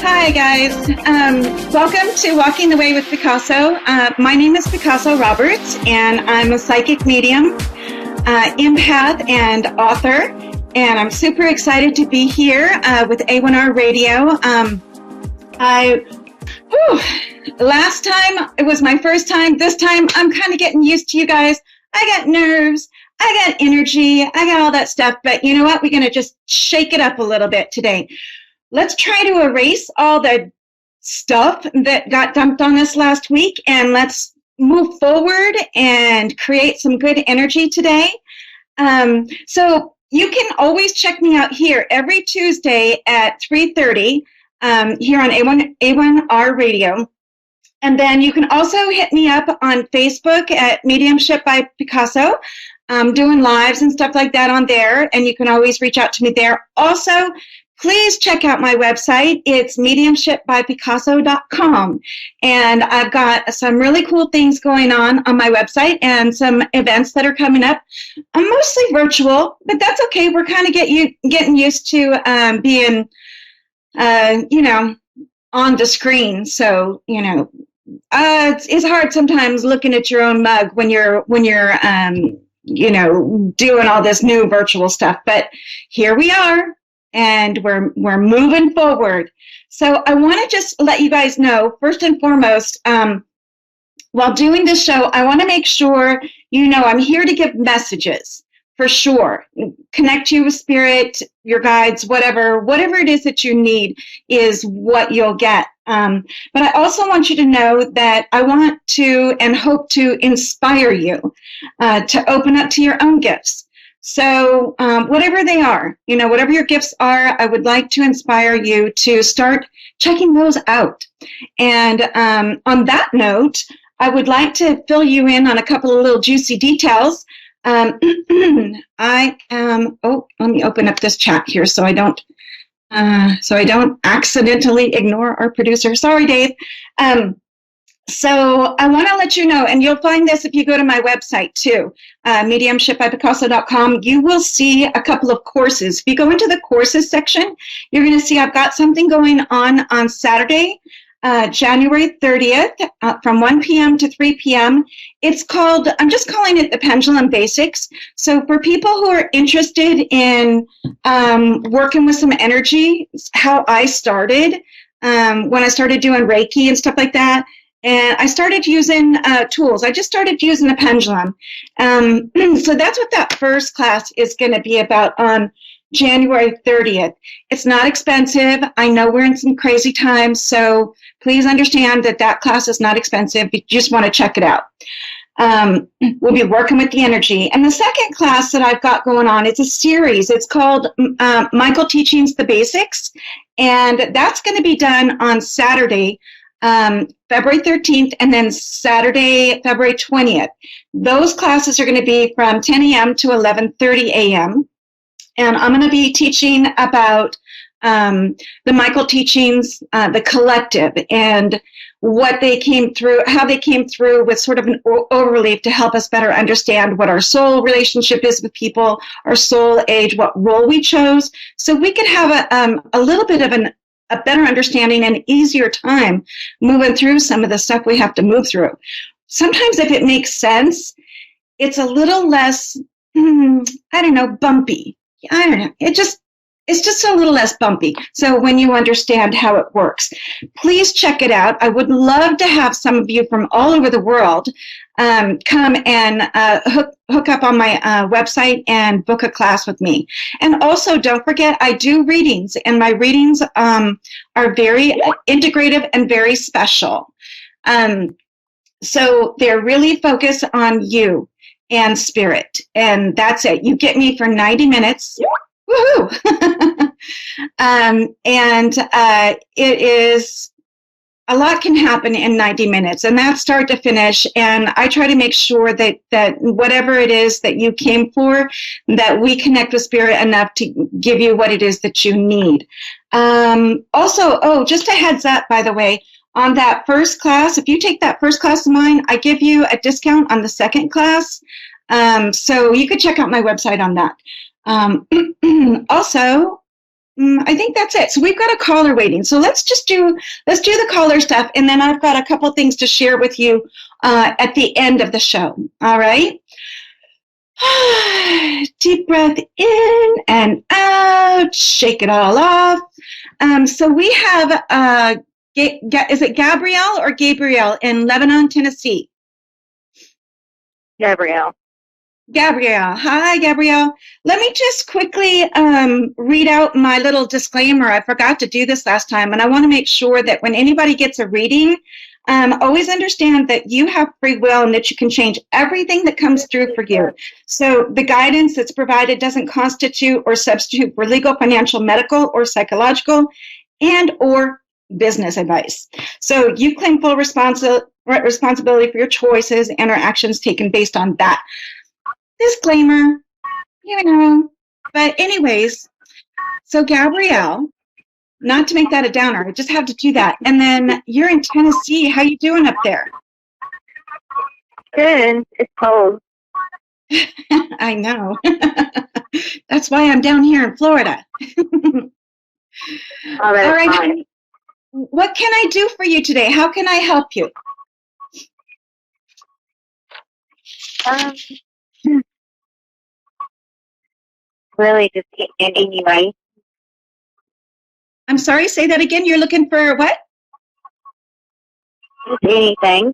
Hi, guys. Welcome to Walking the Way with Picasso. My name is Picasso Roberts, and I'm a psychic medium, empath, and author. And I'm super excited to be here with A1R Radio. Last time, it was my first time. This time, I'm kind of getting used to you guys. I got nerves. I got energy. I got all that stuff. But you know what? We're going to just shake it up a little bit today. Let's try to erase all the stuff that got dumped on us last week, and let's move forward and create some good energy today. So you can always check me out here every Tuesday at 3:30 here on A1R Radio. And then you can also hit me up on Facebook at Mediumship by Picasso. I'm doing lives and stuff like that on there, and you can always reach out to me there. Also, please check out my website. It's mediumshipbypicasso.com. And I've got some really cool things going on my website and some events that are coming up. I'm mostly virtual, but that's okay. We're kind of getting used to being, on the screen. So, it's hard sometimes looking at your own mug when you're doing all this new virtual stuff. But here we are. And we're moving forward. So I want to just let you guys know, first and foremost, while doing this show, I want to make sure I'm here to give messages, for sure. Connect you with spirit, your guides, whatever it is that you need is what you'll get. But I also want you to know that I want to and hope to inspire you to open up to your own gifts. So whatever they are, whatever your gifts are, I would like to inspire you to start checking those out. And on that note, I would like to fill you in on a couple of little juicy details. Let me open up this chat here so I don't accidentally ignore our producer. Sorry, Dave. So I want to let you know, and you'll find this if you go to my website too, mediumshipbypicasso.com. You will see a couple of courses. If you go into the courses section, you're going to see I've got something going on Saturday, January 30th, from 1 p.m. to 3 p.m. It's called, I'm just calling it the Pendulum Basics. So for people who are interested in working with some energy, how I started, when I started doing Reiki and stuff like that, and I started using tools. I just started using a pendulum. So that's what that first class is going to be about on January 30th. It's not expensive. I know we're in some crazy times, so please understand that class is not expensive. You just want to check it out. We'll be working with the energy. And the second class that I've got going on, it's a series. It's called Michael Teachings the Basics, and that's going to be done on Saturday, February 13th, and then Saturday, February 20th. Those classes are going to be from 10 a.m. to 11:30 a.m. And I'm going to be teaching about the Michael Teachings, the collective, and what they came through, how they came through with sort of an overleaf to help us better understand what our soul relationship is with people, our soul age, what role we chose, so we could have a little bit of a better understanding and easier time moving through some of the stuff we have to move through. Sometimes if it makes sense, it's a little less, bumpy. I don't know. It's just a little less bumpy. So when you understand how it works, please check it out. I would love to have some of you from all over the world come and hook up on my website and book a class with me. And also, don't forget, I do readings, and my readings are very integrative and very special. So they're really focused on you and spirit, and that's it. You get me for 90 minutes. Woohoo! It is, a lot can happen in 90 minutes, and that's start to finish. And I try to make sure that whatever it is that you came for, that we connect with spirit enough to give you what it is that you need. Also, just a heads up, by the way, on that first class, if you take that first class of mine, I give you a discount on the second class. So you could check out my website on that. Also, I think that's it. So we've got a caller waiting. So let's do the caller stuff, and then I've got a couple things to share with you at the end of the show. All right. Deep breath in and out. Shake it all off. So we have is it Gabrielle or Gabriel in Lebanon, Tennessee? Gabrielle. Gabrielle. Hi, Gabrielle. Let me just quickly read out my little disclaimer. I forgot to do this last time, and I want to make sure that when anybody gets a reading, always understand that you have free will and that you can change everything that comes through for you. So the guidance that's provided doesn't constitute or substitute for legal, financial, medical, or psychological and or business advice. So you claim full responsibility for your choices and or actions taken based on that. Disclaimer, but anyways, so Gabrielle, not to make that a downer, I just have to do that. And then you're in Tennessee. How you doing up there? Good. It's cold. I know. That's why I'm down here in Florida. All right. Fine. What can I do for you today? How can I help you? Really just any right. I'm sorry, say that again. You're looking for what? Just anything.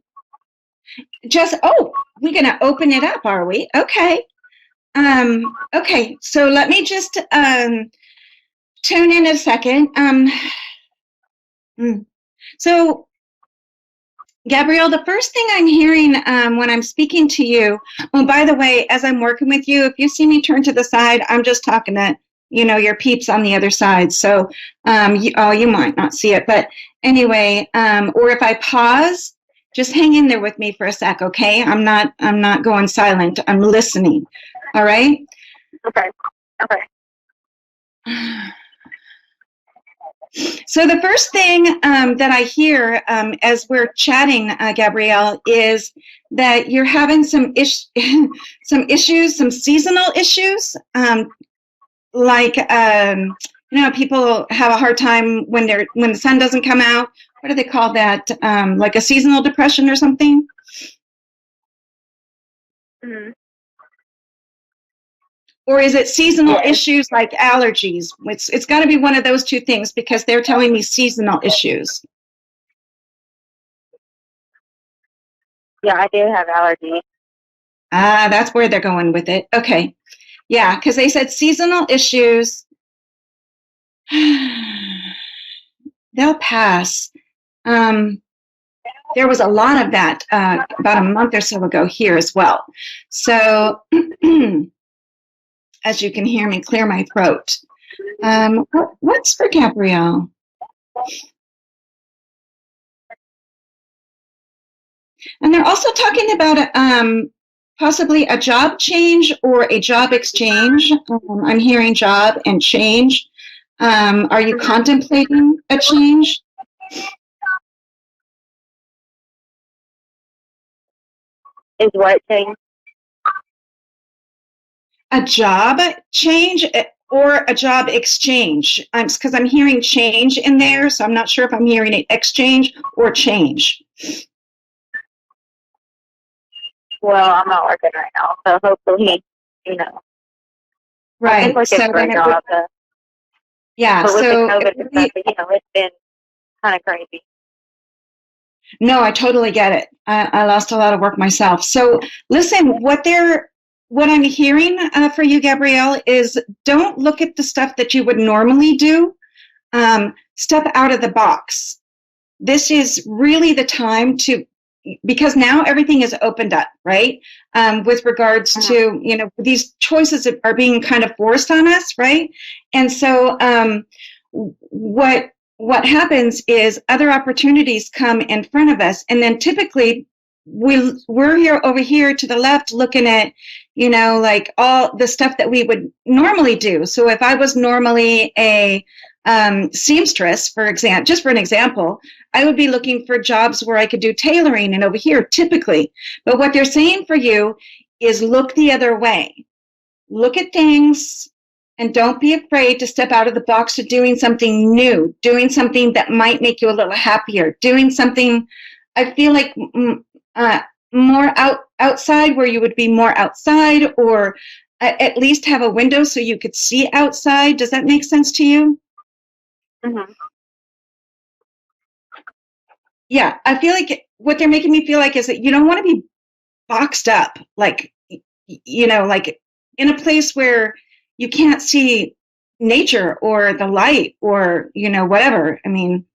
We're gonna open it up, are we? Okay. Okay, so let me just tune in a second. So Gabrielle, the first thing I'm hearing when I'm speaking to you, by the way, as I'm working with you, if you see me turn to the side, I'm just talking to, your peeps on the other side. So, you might not see it, but anyway, or if I pause, just hang in there with me for a sec, okay? I'm not going silent. I'm listening. All right? Okay. So the first thing that I hear as we're chatting, Gabrielle, is that you're having some issues, some seasonal issues, like people have a hard time when the sun doesn't come out. What do they call that? Like a seasonal depression or something? Mm-hmm. Or is it seasonal issues like allergies? It's got to be one of those two things because they're telling me seasonal issues. Yeah, I do have allergies. That's where they're going with it. Okay. Yeah, because they said seasonal issues. They'll pass. There was a lot of that about a month or so ago here as well. So as you can hear me clear my throat. What's for Gabrielle? And they're also talking about possibly a job change or a job exchange. I'm hearing job and change. Are you contemplating a change? Is what change? A job change or a job exchange? Because I'm hearing change in there, so I'm not sure if I'm hearing an exchange or change. Well, I'm not working right now, so hopefully, Right. I think right now, yeah. But with so the COVID and stuff, it's been kind of crazy. No, I totally get it. I lost a lot of work myself. So listen, what I'm hearing for you, Gabrielle, is don't look at the stuff that you would normally do. Step out of the box. This is really the time because now everything is opened up, right? With regards to, these choices are being kind of forced on us, right? And so what happens is other opportunities come in front of us, and then typically we're here over here to the left looking at, like all the stuff that we would normally do. So if I was normally a seamstress, just for an example, I would be looking for jobs where I could do tailoring and over here typically. But what they're saying for you is look the other way. Look at things And don't be afraid to step out of the box to doing something new, doing something that might make you a little happier, doing something, I feel like, more outside, where you would be more outside, or at least have a window so you could see outside. Does that make sense to you? Mm-hmm. Yeah, I feel like what they're making me feel like is that you don't want to be boxed up, like, like in a place where you can't see nature or the light or, whatever. I mean,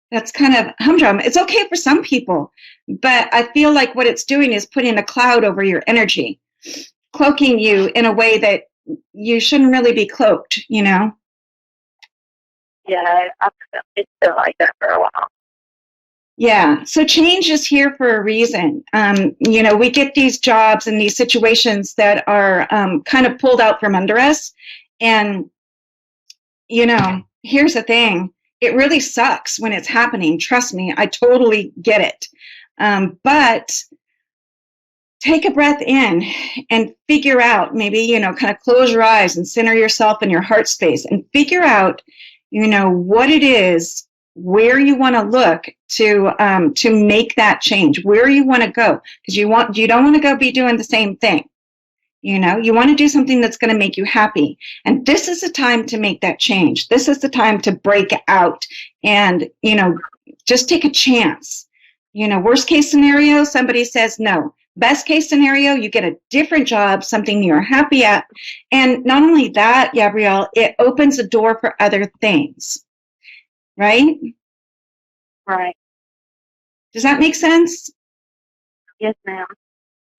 that's kind of humdrum. It's okay for some people, but I feel like what it's doing is putting a cloud over your energy, cloaking you in a way that you shouldn't really be cloaked. Yeah, it's been like that for a while. Yeah. So change is here for a reason. We get these jobs and these situations that are kind of pulled out from under us. And, here's the thing. It really sucks when it's happening. Trust me, I totally get it. But take a breath in and figure out, maybe, kind of close your eyes and center yourself in your heart space and figure out, what it is, where you want to look to make that change, where you want to go, because you don't want to go be doing the same thing. You want to do something that's going to make you happy. And this is the time to make that change. This is the time to break out and, just take a chance. Worst case scenario, somebody says no. Best case scenario, you get a different job, something you're happy at. And not only that, Gabrielle, it opens the door for other things. Right? Right. Does that make sense? Yes, ma'am.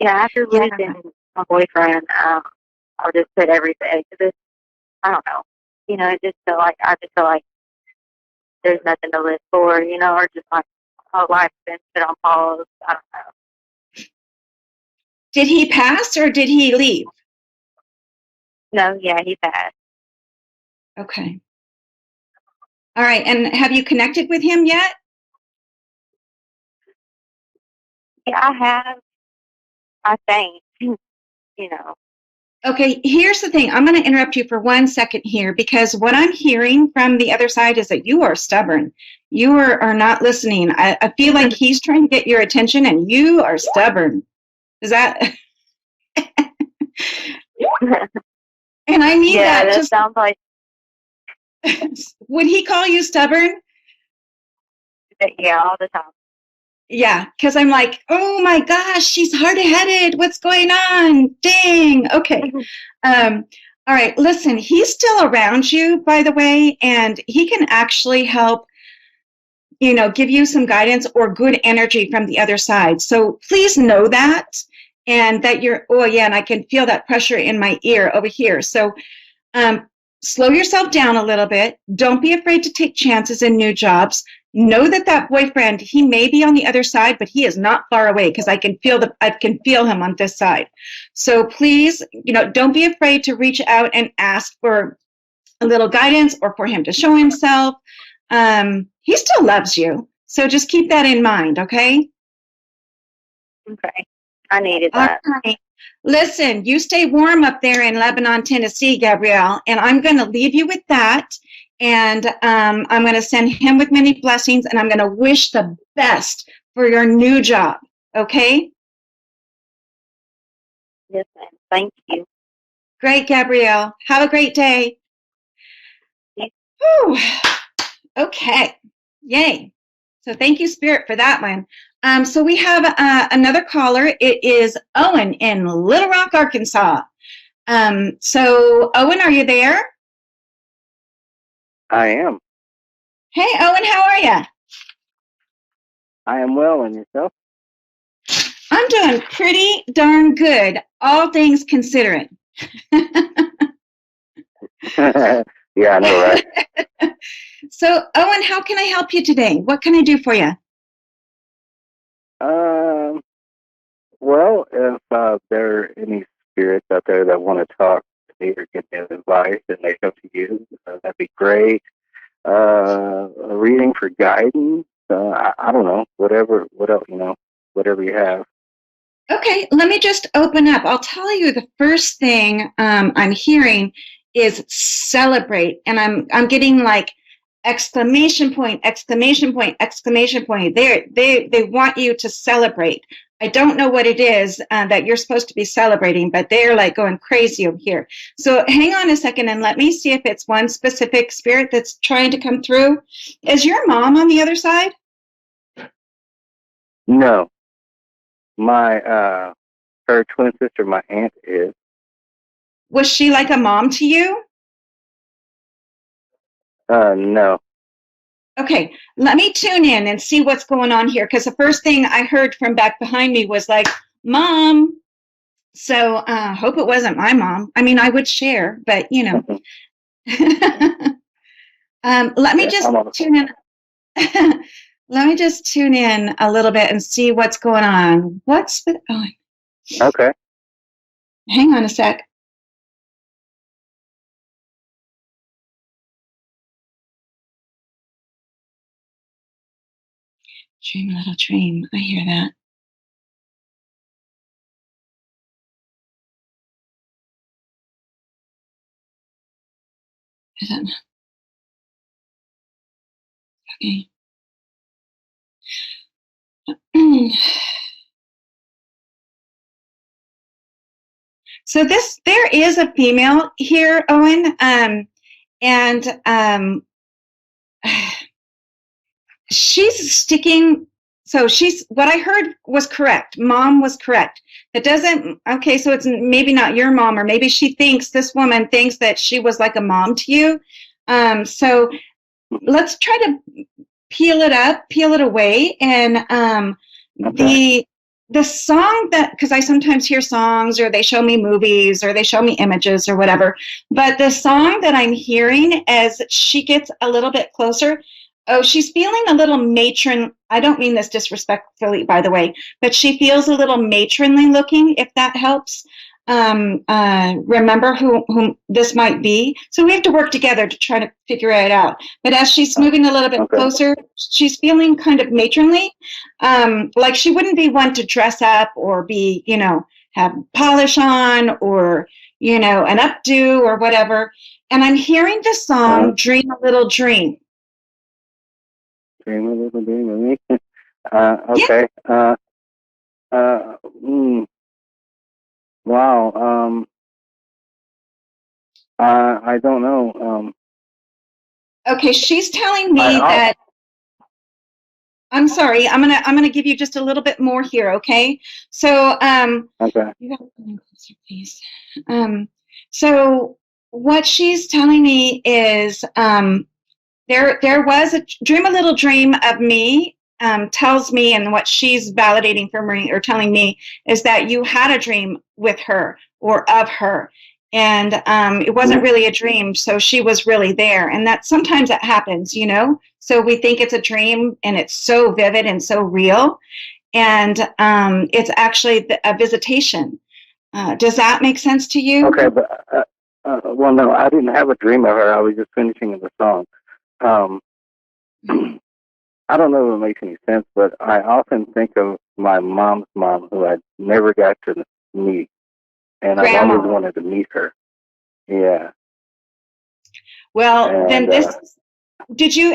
Yeah, after Yeah. losing my boyfriend, I'll just put everything to this. I don't know. It just I just feel like there's nothing to live for, or just like my life's been put on pause. I don't know. Did he pass or did he leave? No, yeah, he passed. Okay. All right. And have you connected with him yet? Yeah, I have. I think, you know. Okay, here's the thing. I'm going to interrupt you for 1 second here, because what I'm hearing from the other side is that you are stubborn. You are not listening. I feel like he's trying to get your attention and you are stubborn. Is that? And I need Yeah, that. that sounds like. Would he call you stubborn? Yeah, all the time. Yeah, because I'm like, oh my gosh, she's hard-headed. What's going on? Dang. Okay. All right. Listen, he's still around you, by the way, and he can actually help, give you some guidance or good energy from the other side. So please know that, and that oh yeah, and I can feel that pressure in my ear over here. So slow yourself down a little bit. Don't be afraid to take chances in new jobs. Know that boyfriend, he may be on the other side, but he is not far away, because I can feel him on this side. So please, don't be afraid to reach out and ask for a little guidance or for him to show himself. He still loves you. So just keep that in mind, okay? Okay. I needed that. All right. Listen, you stay warm up there in Lebanon, Tennessee, Gabrielle, and I'm going to leave you with that. And I'm going to send him with many blessings, and I'm going to wish the best for your new job. Okay? Yes, ma'am. Thank you. Great, Gabrielle. Have a great day. Yes. Whew. Okay. Yay. So thank you, Spirit, for that one. So we have another caller. It is Owen in Little Rock, Arkansas. So Owen, are you there? I am. Hey, Owen, how are you? I am well, and yourself? I'm doing pretty darn good, all things considering. Yeah, I know, right? So, Owen, how can I help you today? What can I do for you? Well, if there are any spirits out there that want to talk to me or give me advice and they come to you, that'd be great. A reading for guidance, I don't know, whatever, whatever you have. Okay, let me just open up. I'll tell you the first thing I'm hearing is celebrate. And I'm getting like exclamation point, exclamation point, exclamation point. They want you to celebrate. I don't know what it is that you're supposed to be celebrating, but they're like going crazy over here. So hang on a second and let me see if it's one specific spirit that's trying to come through. Is your mom on the other side? No. My her twin sister, my aunt, is. Was she like a mom to you? No. Okay, let me tune in and see what's going on here, because the first thing I heard from back behind me was like, Mom. So hope it wasn't my mom. I mean, I would share, but you know. Let me just tune in. Let me just tune in a little bit and see what's going on. What's the? Oh, Okay. hang on a sec. Dream a little dream. I hear that. I don't know. Okay. So there is a female here, Owen, and she's sticking. So what I heard was correct. Mom was correct. It doesn't, okay, so it's maybe not your mom, or maybe this woman thinks that she was like a mom to you. So let's try to peel it away. And the song because I sometimes hear songs, or they show me movies, or they show me images or whatever, but the song that I'm hearing as she gets a little bit closer, she's feeling a little matron. I don't mean this disrespectfully, by the way, but she feels a little matronly looking, if that helps. Remember who this might be. So we have to work together to try to figure it out. But as she's moving a little bit closer, she's feeling kind of matronly, like she wouldn't be one to dress up or be, have polish on, or, an updo or whatever. And I'm hearing the song Dream a Little Dream. Dream a little dream of me. Okay. Yeah. Wow. I don't know. Okay, she's telling me that. I'm sorry. I'm gonna give you just a little bit more here. Okay. So okay. You gotta come in closer, please. So what she's telling me is there was a dream a little dream of me. Tells me, and what she's validating for me or telling me is that you had a dream with her or of her, and it wasn't really a dream, so she was really there. And that sometimes that happens, so we think it's a dream, and it's so vivid and so real, and it's actually a visitation. Does that make sense to you? Okay, but well, no, I didn't have a dream of her. I was just finishing the song. I don't know if it makes any sense, but I often think of my mom's mom, who I never got to meet, and I've always wanted to meet her. Yeah. Well, and, then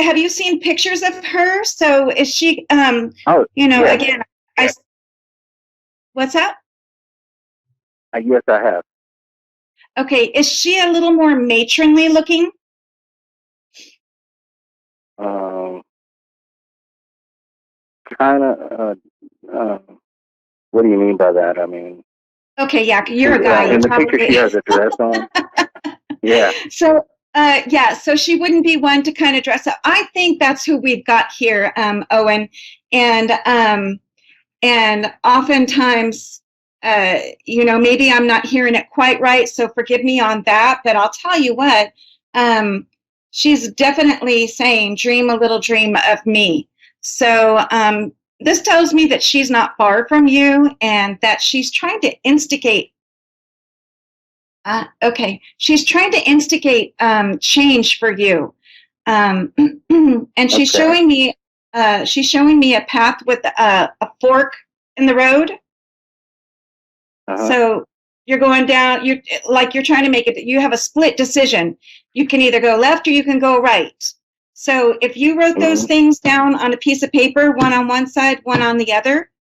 have you seen pictures of her? So is she, yeah. again, what's that? Yes, I have. Okay, is she a little more matronly looking? Kind of. What do you mean by that? I mean. Okay, yeah, you're a guy. In the picture, she has a dress on. Yeah. So, so she wouldn't be one to kind of dress up. I think that's who we've got here, Owen, and oftentimes, maybe I'm not hearing it quite right, so forgive me on that. But I'll tell you what, she's definitely saying, "Dream a little dream of me." So this tells me that she's not far from you, and that she's trying to instigate. She's trying to instigate change for you, and she's showing me a path with a fork in the road. So you're going down, you're trying to make it, you have a split decision. You can either go left or you can go right. So if you wrote those things down on a piece of paper, one on one side, one on the other,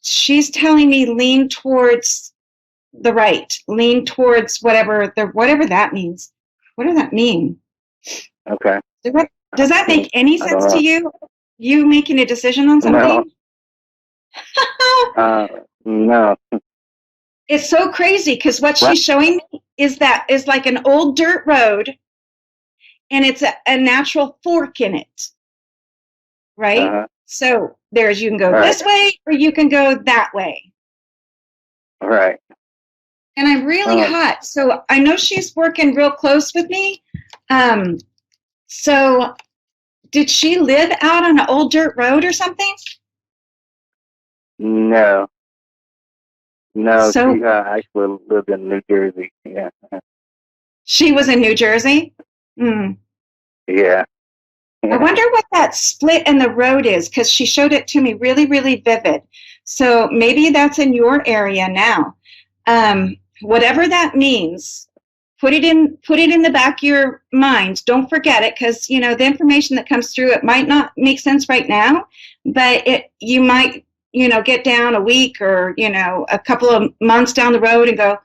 she's telling me lean towards the right, lean towards whatever that means. What does that mean? Okay. Does that make any sense to you? You making a decision on something? No. It's so crazy because what she's showing me is like an old dirt road, and it's a natural fork in it, right? So you can go this way or you can go that way. All right. And I'm really hot, so I know she's working real close with me. So did she live out on an old dirt road or something? No. So, she actually lived in New Jersey. Yeah. She was in New Jersey? Yeah. I wonder what that split in the road is, because she showed it to me really, really vivid. So maybe that's in your area now. Whatever that means, put it in the back of your mind. Don't forget it, because the information that comes through, it might not make sense right now, but you might get down a week or a couple of months down the road and go,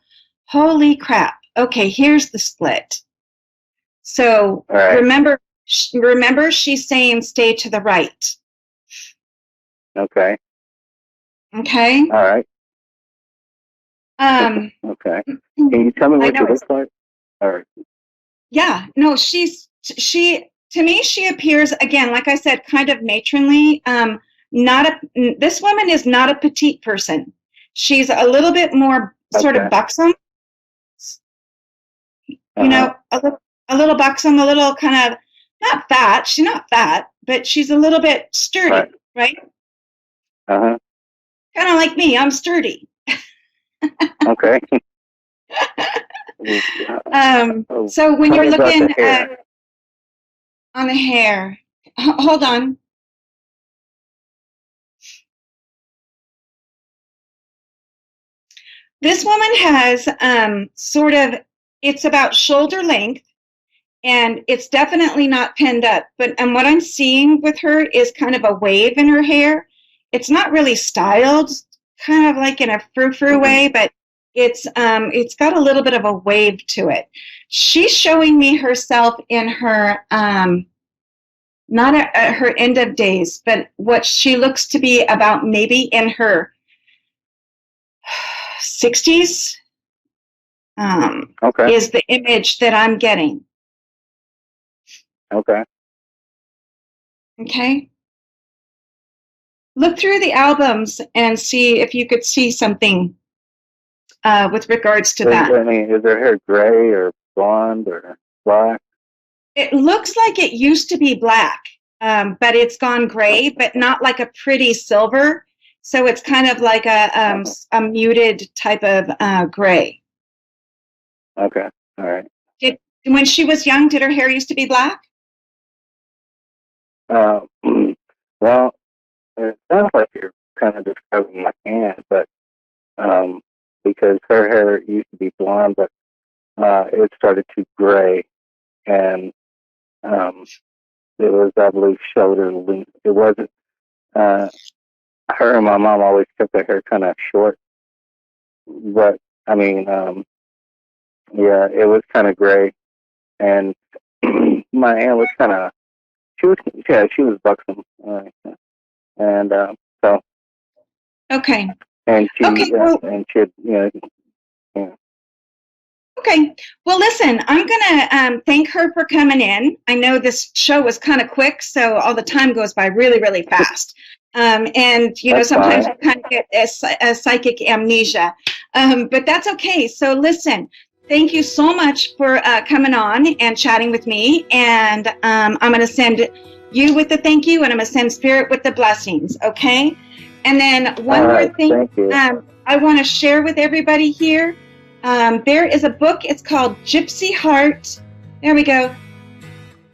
holy crap, okay, here's the split. So remember she's saying stay to the right. Okay. All right. Okay. Can you tell me what she looks like? Or yeah, no, she to me, she appears, again, like I said, kind of matronly. This woman is not a petite person. She's a little bit more sort of buxom. A little buxom, a little kind of not fat. She's not fat, but she's a little bit sturdy, right? Kind of like me. I'm sturdy. Okay. So when you're looking on the hair, hold on. This woman has it's about shoulder length, and it's definitely not pinned up. And what I'm seeing with her is kind of a wave in her hair. It's not really styled, kind of like in a frou-frou way, but it's got a little bit of a wave to it. She's showing me herself in her not at her end of days, but what she looks to be about maybe in her 60s is the image that I'm getting. Okay. Look through the albums and see if you could see something with regards to that. Is her hair gray or blonde or black? It looks like it used to be black, but it's gone gray, but not like a pretty silver. So it's kind of like a muted type of gray. Okay. All right. When she was young, did her hair used to be black? Well, it sounds like you're kind of describing my aunt, but because her hair used to be blonde, but it started to gray, and it was, I believe, shoulder length. It wasn't. Her and my mom always kept their hair kind of short, but I mean, yeah, it was kind of gray, and my aunt was kind of. She was buxom, and so. Okay. And she, well, and she, yeah. Okay. Well, listen, I'm gonna thank her for coming in. I know this show was kind of quick, so all the time goes by really, really fast. And That's sometimes fine. you kind of get a psychic amnesia, but that's okay. So listen. Thank you so much for coming on and chatting with me. And I'm going to send you with the thank you, and I'm going to send Spirit with the blessings, okay? And then one more thing I want to share with everybody here. There is a book. It's called Gypsy Heart. There we go.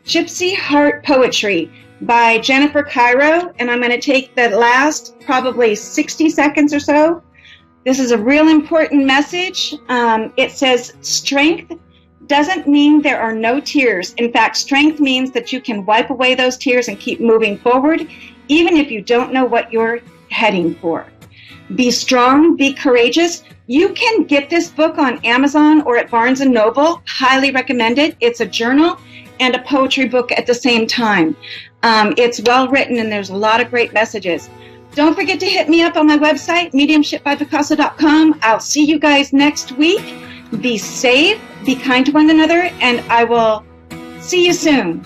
Gypsy Heart Poetry by Jennifer Cairo. And I'm going to take the last probably 60 seconds or so This is a real important message. It says strength doesn't mean there are no tears. In fact, strength means that you can wipe away those tears and keep moving forward, even if you don't know what you're heading for. Be strong, be courageous. You can get this book on Amazon or at Barnes & Noble. Highly recommend it. It's a journal and a poetry book at the same time. It's well written and there's a lot of great messages. Don't forget to hit me up on my website, mediumshipbypicasso.com. I'll see you guys next week. Be safe, be kind to one another, and I will see you soon.